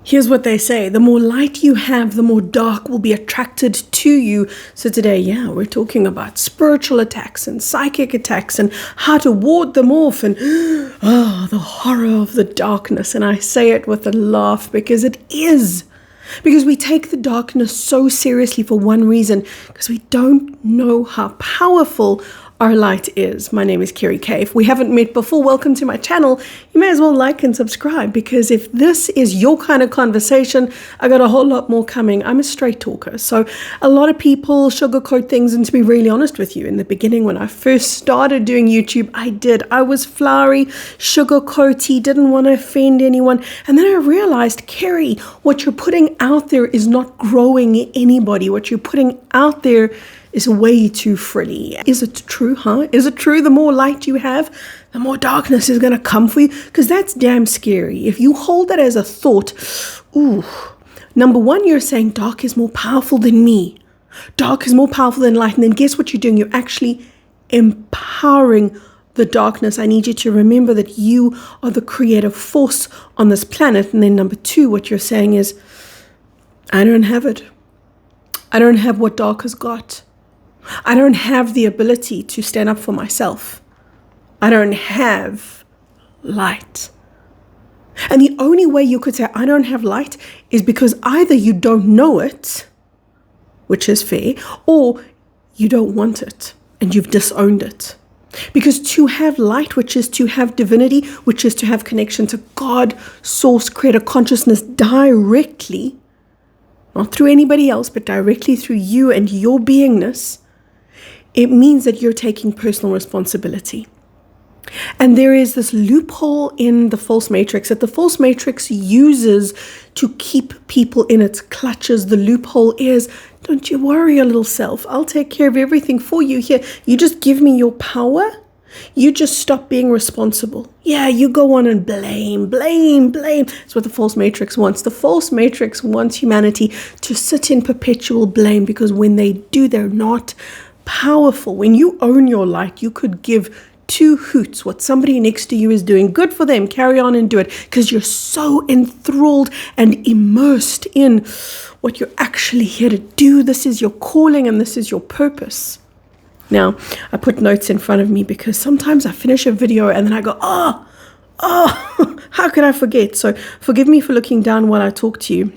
Here's what they say: the more light you have, the more dark will be attracted to you. So today, we're talking about spiritual attacks and psychic attacks and how to ward them off and the horror of the darkness. And I say it with a laugh because it is. Because we take the darkness so seriously for one reason, because we don't know how powerful our light is. My name is Kerry K. If we haven't met before, welcome to my channel. You may as well like and subscribe, because if this is your kind of conversation, I got a whole lot more coming. I'm a straight talker. So a lot of people sugarcoat things, and to be really honest with you, in the beginning when I first started doing YouTube, I was flowery, sugarcoaty, didn't want to offend anyone. And then I realized, Kerry, what you're putting out there is not growing anybody. What you're putting out there is way too frilly. Is it true, Is it true the more light you have, the more darkness is going to come for you? Because that's damn scary. If you hold that as a thought, number one, you're saying dark is more powerful than me. Dark is more powerful than light. And then guess what you're doing? You're actually empowering the darkness. I need you to remember that you are the creative force on this planet. And then number two, what you're saying is, I don't have it. I don't have what dark has got. I don't have the ability to stand up for myself. I don't have light. And the only way you could say I don't have light is because either you don't know it, which is fair, or you don't want it and you've disowned it. Because to have light, which is to have divinity, which is to have connection to God, source, creator, consciousness directly, not through anybody else, but directly through you and your beingness, it means that you're taking personal responsibility. And there is this loophole in the false matrix that the false matrix uses to keep people in its clutches. The loophole is, don't you worry, your little self. I'll take care of everything for you here. You just give me your power. You just stop being responsible. Yeah, you go on and blame. That's what the false matrix wants. The false matrix wants humanity to sit in perpetual blame, because when they do, they're not powerful. When you own your light, you could give two hoots what somebody next to you is doing. Good for them. Carry on and do it, because you're so enthralled and immersed in what you're actually here to do. This is your calling and this is your purpose. Now, I put notes in front of me because sometimes I finish a video and then I go, how could I forget? So forgive me for looking down while I talk to you.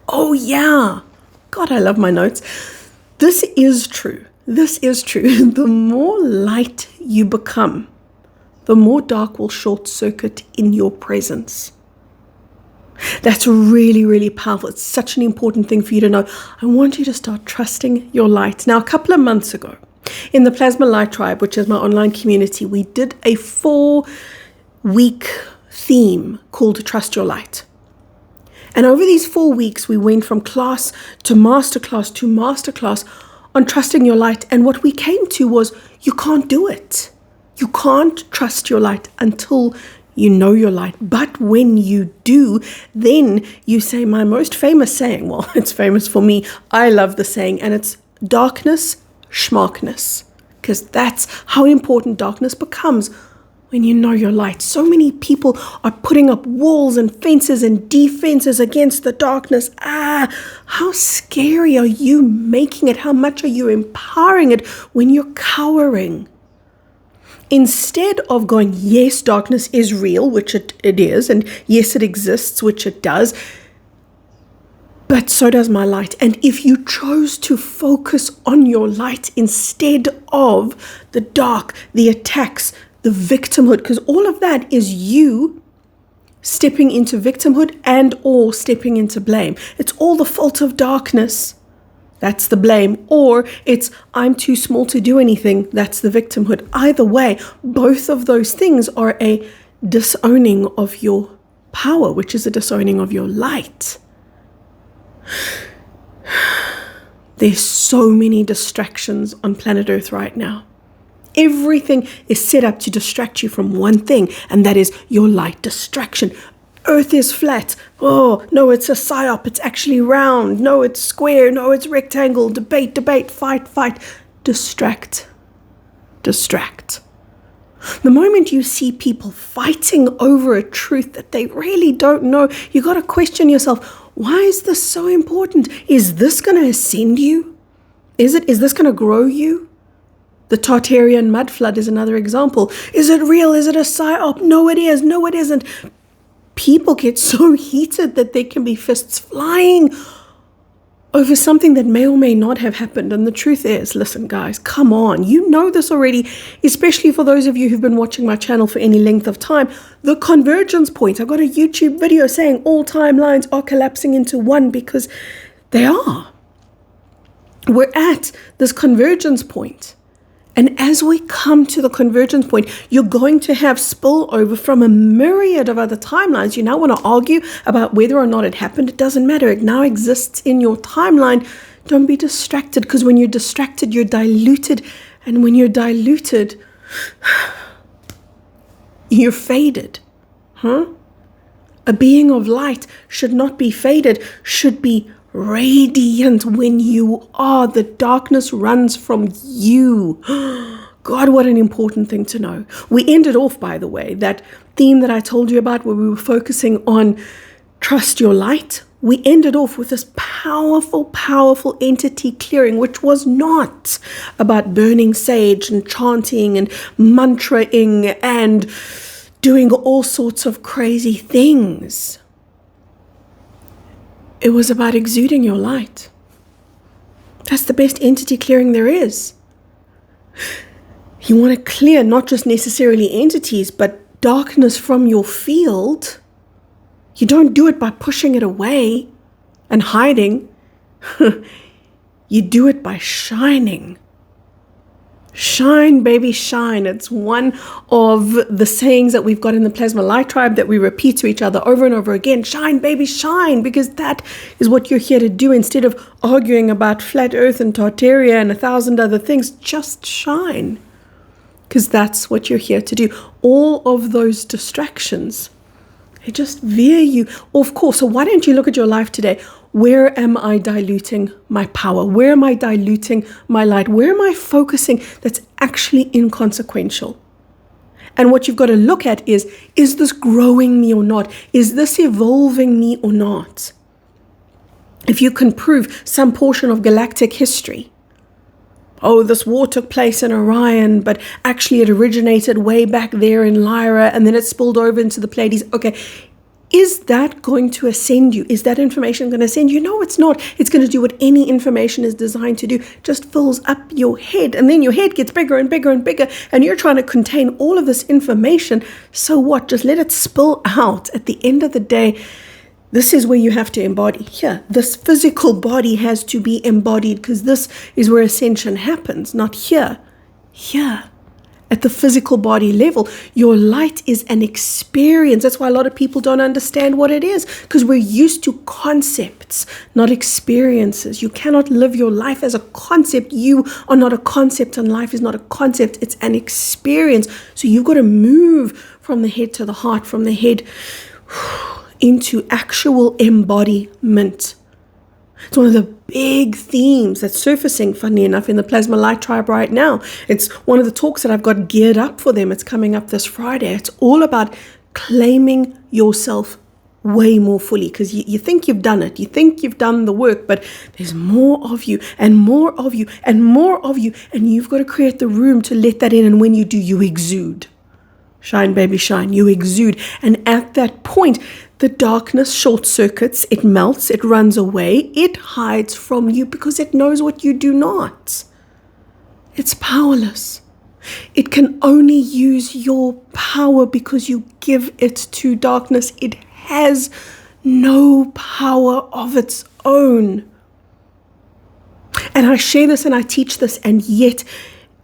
Oh yeah. God, I love my notes. This is true. The more light you become, the more dark will short circuit in your presence. That's really, really powerful. It's such an important thing for you to know. I want you to start trusting your light. Now, a couple of months ago, in the Plasma Light Tribe, which is my online community, we did a 4-week theme called Trust Your Light. And over these 4 weeks, we went from class to masterclass to masterclass on trusting your light. And what we came to was, you can't do it. You can't trust your light until you know your light. But when you do, then you say my most famous saying. Well, it's famous for me. I love the saying, and it's darkness, schmarkness. Because that's how important darkness becomes when you know your light. So many people are putting up walls and fences and defenses against the darkness. How scary are you making it? How much are you empowering it when you're cowering? Instead of going, yes, darkness is real, which it is, and yes, it exists, which it does, but so does my light. And if you chose to focus on your light instead of the dark, the attacks, the victimhood, because all of that is you stepping into victimhood and or stepping into blame. It's all the fault of darkness. That's the blame. Or it's I'm too small to do anything. That's the victimhood. Either way, both of those things are a disowning of your power, which is a disowning of your light. There's so many distractions on planet Earth right now. Everything is set up to distract you from one thing, and that is your light. Distraction. Earth is flat. Oh, no, it's a psyop. It's actually round. No, it's square. No, it's rectangle. Debate, fight. Distract. The moment you see people fighting over a truth that they really don't know, you got to question yourself, why is this so important? Is this going to ascend you? Is this going to grow you? The Tartarian mud flood is another example. Is it real? Is it a psyop? No, it is. No, it isn't. People get so heated that there can be fists flying over something that may or may not have happened. And the truth is, listen, guys, come on. You know this already, especially for those of you who've been watching my channel for any length of time. The convergence point. I got a YouTube video saying all timelines are collapsing into one, because they are. We're at this convergence point. And as we come to the convergence point, you're going to have spillover from a myriad of other timelines. You now want to argue about whether or not it happened. It doesn't matter. It now exists in your timeline. Don't be distracted, because when you're distracted, you're diluted. And when you're diluted, you're faded. A being of light should not be faded, should be radiant. When you are, the darkness runs from you. God, what an important thing to know. We ended off, by the way, that theme that I told you about, where we were focusing on trust your light. We ended off with this powerful, powerful entity clearing, which was not about burning sage and chanting and mantraing and doing all sorts of crazy things. It was about exuding your light. That's the best entity clearing there is. You want to clear not just necessarily entities, but darkness from your field. You don't do it by pushing it away and hiding. You do it by shining. Shine, baby, shine. It's one of the sayings that we've got in the Plasma Light Tribe that we repeat to each other over and over again. Shine, baby, shine, because that is what you're here to do. Instead of arguing about flat earth and Tartaria and 1,000 other things, just shine, because that's what you're here to do. All of those distractions, they just veer you off course. So why don't you look at your life today? Where am I diluting my power? Where am I diluting my light? Where am I focusing that's actually inconsequential? And what you've got to look at is this growing me or not? Is this evolving me or not? If you can prove some portion of galactic history, oh, this war took place in Orion, but actually it originated way back there in Lyra, and then it spilled over into the Pleiades. Okay, is that going to ascend you? Is that information going to ascend you? No, it's not. It's going to do what any information is designed to do, just fills up your head. And then your head gets bigger and bigger and bigger, and you're trying to contain all of this information. So what? Just let it spill out. At the end of the day, this is where you have to embody. Here, this physical body has to be embodied, because this is where ascension happens, not here. Here. At the physical body level, your light is an experience. That's why a lot of people don't understand what it is, because we're used to concepts, not experiences. You cannot live your life as a concept. You are not a concept, and life is not a concept. It's an experience. So you've got to move from the head to the heart, from the head into actual embodiment. It's one of the big themes that's surfacing, funny enough, in the Plasma Light Tribe right now. It's one of the talks that I've got geared up for them. It's coming up this Friday. It's all about claiming yourself way more fully, because you think you've done it. You think you've done the work, but there's more of you and more of you and more of you, and you've got to create the room to let that in. And when you do, you exude. Shine, baby, shine. You exude. And at that point, the darkness short circuits, it melts, it runs away, it hides from you, because it knows what you do not. It's powerless. It can only use your power because you give it to darkness. It has no power of its own. And I share this and I teach this, and yet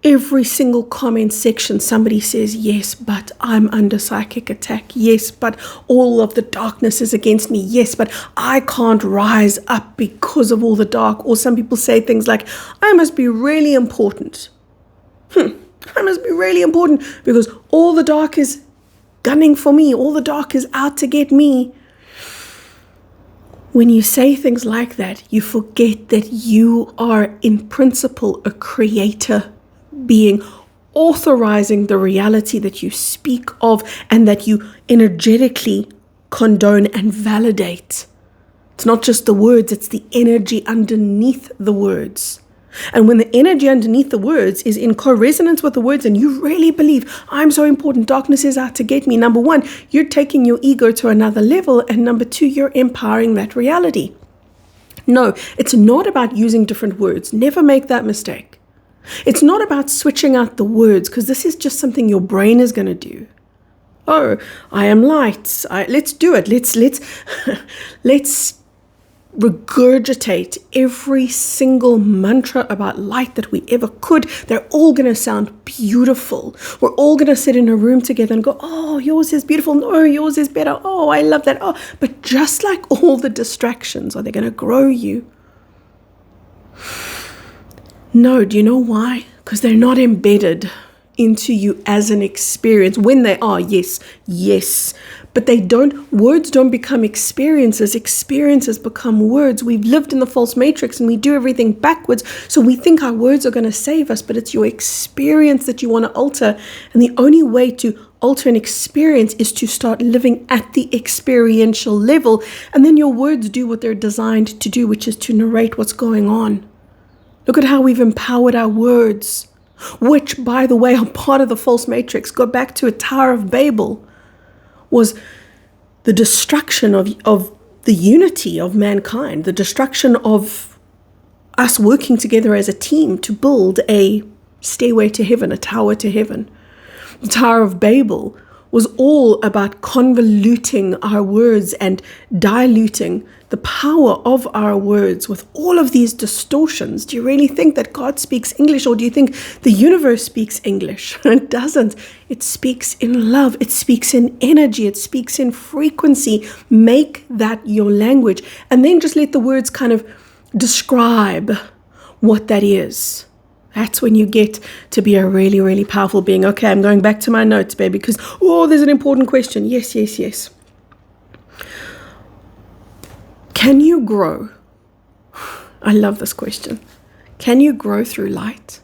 every single comment section, somebody says, yes, but I'm under psychic attack. Yes, but all of the darkness is against me. Yes, but I can't rise up because of all the dark. Or some people say things like, I must be really important. I must be really important because all the dark is gunning for me. All the dark is out to get me. When you say things like that, you forget that you are in principle a creator being. authorizing the reality that you speak of and that you energetically condone and validate. It's not just the words, it's the energy underneath the words. And when the energy underneath the words is in co-resonance with the words and you really believe, I'm so important, darkness is out to get me. Number one, you're taking your ego to another level. And number two, you're empowering that reality. No, it's not about using different words. Never make that mistake. It's not about switching out the words, because this is just something your brain is going to do. Oh, I am light. Let's do it. Let's regurgitate every single mantra about light that we ever could. They're all going to sound beautiful. We're all going to sit in a room together and go, oh, yours is beautiful. No, yours is better. Oh, I love that. Oh, but just like all the distractions, are they going to grow you? No, do you know why? Because they're not embedded into you as an experience. When they are, yes, but words don't become experiences. Experiences become words. We've lived in the false matrix and we do everything backwards. So we think our words are going to save us, but it's your experience that you want to alter. And the only way to alter an experience is to start living at the experiential level. And then your words do what they're designed to do, which is to narrate what's going on. Look at how we've empowered our words, which, by the way, are part of the false matrix. Go back to a Tower of Babel, was the destruction of the unity of mankind, the destruction of us working together as a team to build a stairway to heaven, a tower to heaven. The Tower of Babel was all about convoluting our words and diluting the power of our words with all of these distortions. Do you really think that God speaks English, or do you think the universe speaks English? It doesn't. It speaks in love. It speaks in energy. It speaks in frequency. Make that your language, and then just let the words kind of describe what that is. That's when you get to be a really, really powerful being. Okay, I'm going back to my notes, baby, because, there's an important question. Yes. Can you grow? I love this question. Can you grow through light?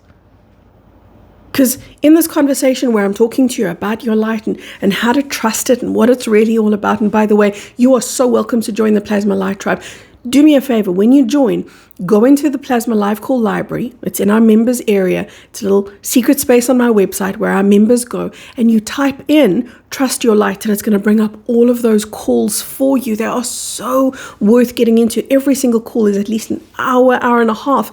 Because in this conversation where I'm talking to you about your light and how to trust it and what it's really all about, and by the way, you are so welcome to join the Plasma Light Tribe. Do me a favor, when you join, go into the Plasma Live Call library. It's in our members area. It's a little secret space on my website where our members go, and you type in Trust Your Light, and it's going to bring up all of those calls for you. They are so worth getting into. Every single call is at least an hour and a half,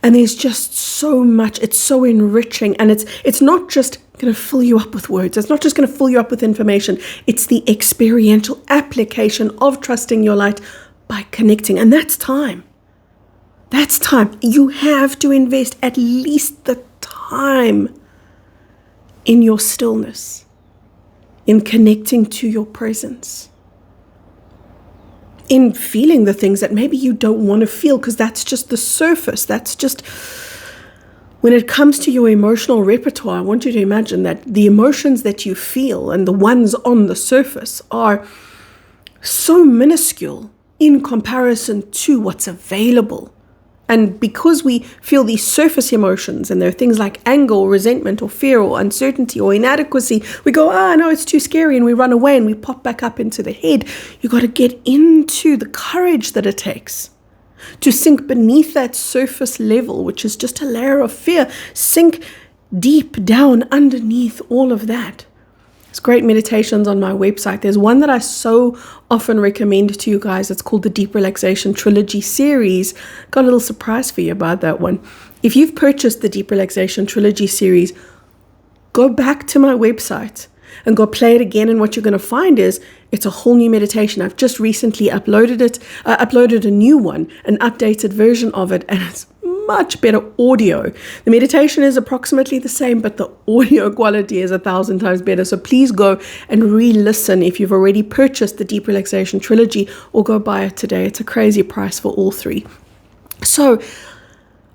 and there's just so much. It's so enriching, and it's not just going to fill you up with words. It's not just going to fill you up with information. It's the experiential application of trusting your light by connecting. And that's time. That's time. You have to invest at least the time in your stillness, in connecting to your presence, in feeling the things that maybe you don't want to feel, because that's just the surface. That's just, when it comes to your emotional repertoire, I want you to imagine that the emotions that you feel and the ones on the surface are so minuscule in comparison to what's available. And because we feel these surface emotions, and there are things like anger or resentment or fear or uncertainty or inadequacy, we go, no, it's too scary, and we run away and we pop back up into the head. You got to get into the courage that it takes to sink beneath that surface level, which is just a layer of fear. Sink deep down underneath all of that. There's great meditations on my website. There's one that I so often recommend to you guys. It's called the Deep Relaxation Trilogy series. Got a little surprise for you about that one. If you've purchased the Deep Relaxation Trilogy series, go back to my website and go play it again. And what you're going to find is it's a whole new meditation. I've just recently uploaded a new one, an updated version of it, and it's much better audio. The meditation is approximately the same, but the audio quality is 1,000 times better. So please go and re-listen if you've already purchased the Deep Relaxation Trilogy, or go buy it today. It's a crazy price for all three. So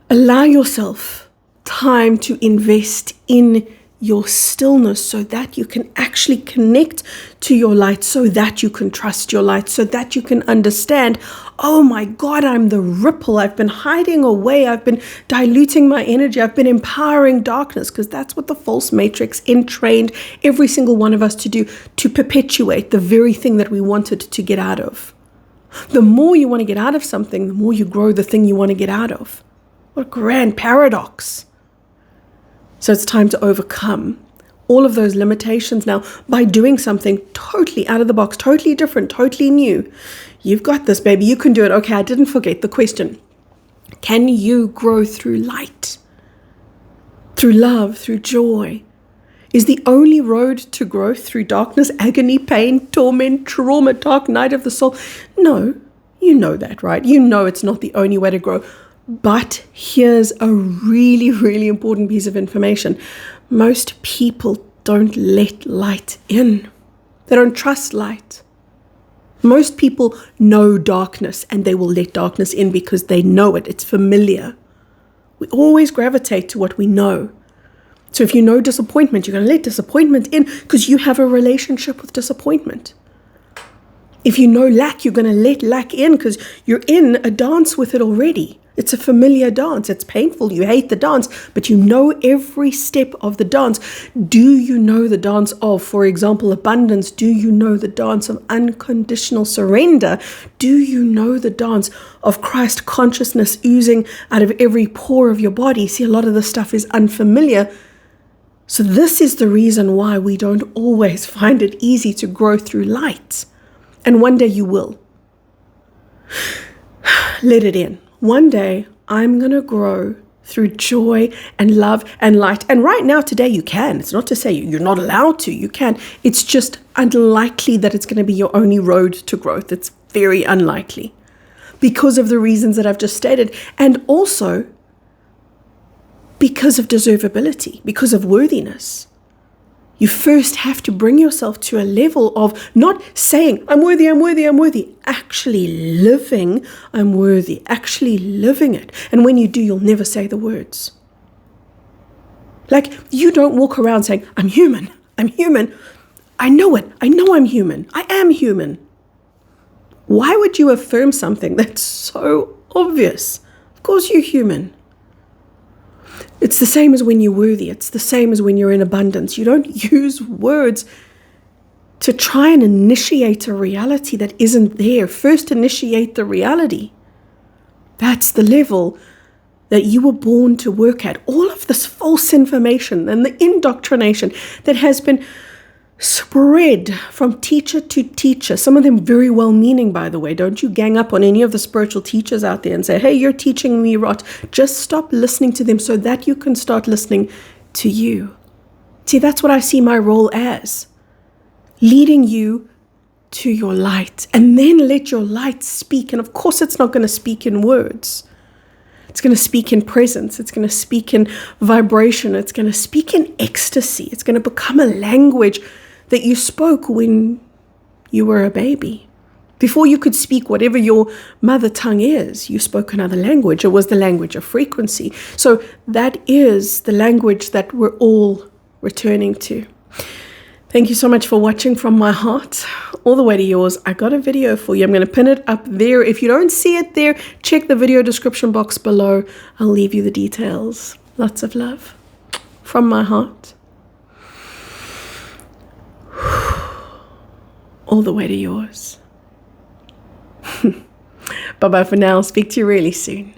allow yourself time to invest in your stillness so that you can actually connect to your light, so that you can trust your light, so that you can understand, oh my God, I'm the ripple. I've been hiding away. I've been diluting my energy. I've been empowering darkness, because that's what the false matrix entrained every single one of us to do, to perpetuate the very thing that we wanted to get out of. The more you want to get out of something, the more you grow the thing you want to get out of. What a grand paradox. So it's time to overcome all of those limitations now by doing something totally out of the box, totally different, totally new. You've got this, baby. You can do it. Okay, I didn't forget the question. Can you grow through light, through love, through joy? Is the only road to growth through darkness, agony, pain, torment, trauma, dark night of the soul? No, you know that, right? You know it's not the only way to grow. But here's a really, really important piece of information. Most people don't let light in. They don't trust light. Most people know darkness, and they will let darkness in because they know it. It's familiar. We always gravitate to what we know. So if you know disappointment, you're going to let disappointment in because you have a relationship with disappointment. If you know lack, you're going to let lack in because you're in a dance with it already. It's a familiar dance. It's painful. You hate the dance, but you know every step of the dance. Do you know the dance of, for example, abundance? Do you know the dance of unconditional surrender? Do you know the dance of Christ consciousness oozing out of every pore of your body? See, a lot of this stuff is unfamiliar. So this is the reason why we don't always find it easy to grow through light. And one day you will. Let it in. One day I'm going to grow through joy and love and light. And right now, today, you can. It's not to say you're not allowed to. You can. It's just unlikely that it's going to be your only road to growth. It's very unlikely because of the reasons that I've just stated. And also because of deservability, because of worthiness. You first have to bring yourself to a level of not saying, I'm worthy, I'm worthy, I'm worthy. Actually living, I'm worthy. Actually living it. And when you do, you'll never say the words. Like, you don't walk around saying, I'm human, I'm human. I know it. I know I'm human. I am human. Why would you affirm something that's so obvious? Of course you're human. It's the same as when you're worthy. It's the same as when you're in abundance. You don't use words to try and initiate a reality that isn't there. First, initiate the reality. That's the level that you were born to work at. All of this false information and the indoctrination that has been spread from teacher to teacher, some of them very well-meaning, by the way. Don't you gang up on any of the spiritual teachers out there and say, hey, you're teaching me rot. Just stop listening to them so that you can start listening to you. See, that's what I see my role as. Leading you to your light, and then let your light speak. And of course, it's not going to speak in words. It's going to speak in presence. It's going to speak in vibration. It's going to speak in ecstasy. It's going to become a language that you spoke when you were a baby. Before you could speak whatever your mother tongue is, you spoke another language. It was the language of frequency. So that is the language that we're all returning to. Thank you so much for watching from my heart all the way to yours. I got a video for you. I'm going to pin it up there. If you don't see it there, check the video description box below. I'll leave you the details. Lots of love from my heart. All the way to yours. Bye-bye for now. Speak to you really soon.